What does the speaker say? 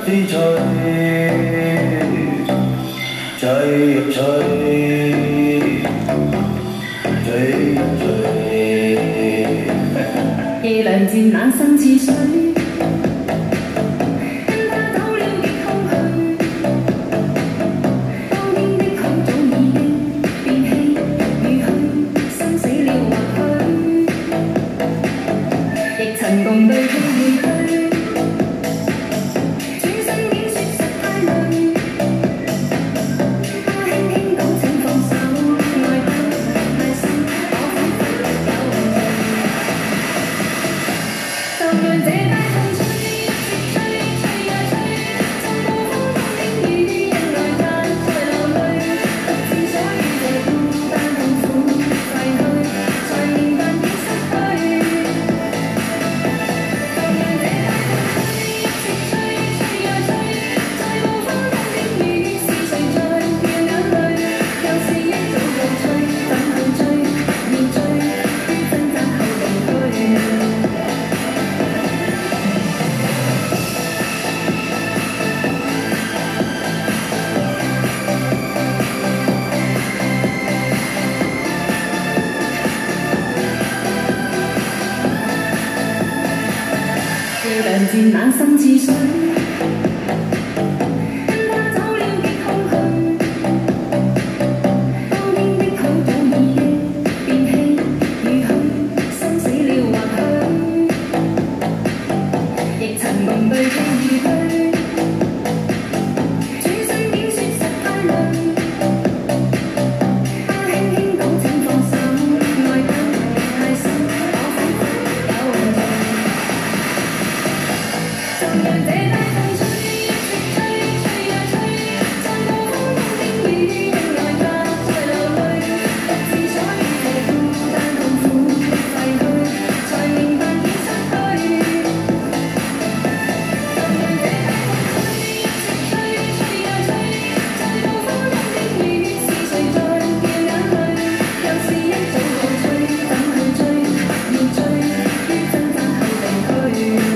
吹吹，吹吹，吹吹。夜涼漸冷心似水。 曾共對傾與對，轉身竟說實太累。他輕輕講請放手，愛得太深，我彷彿有誤會。就讓這大風吹，一直吹，吹呀吹，像暴風中的雨，人來間在流淚。不知所以這孤單痛苦廢去，才明白已失去。 夜涼漸冷心似水。 曾共對傾與對，轉身竟說實太累。他輕輕講請放手，愛得太深，我彷彿有誤會。就讓這大風吹，一直吹，吹呀吹，像暴風中的雨，人來間在流淚。不知所以這孤單痛苦廢去，才明白已失去。 追。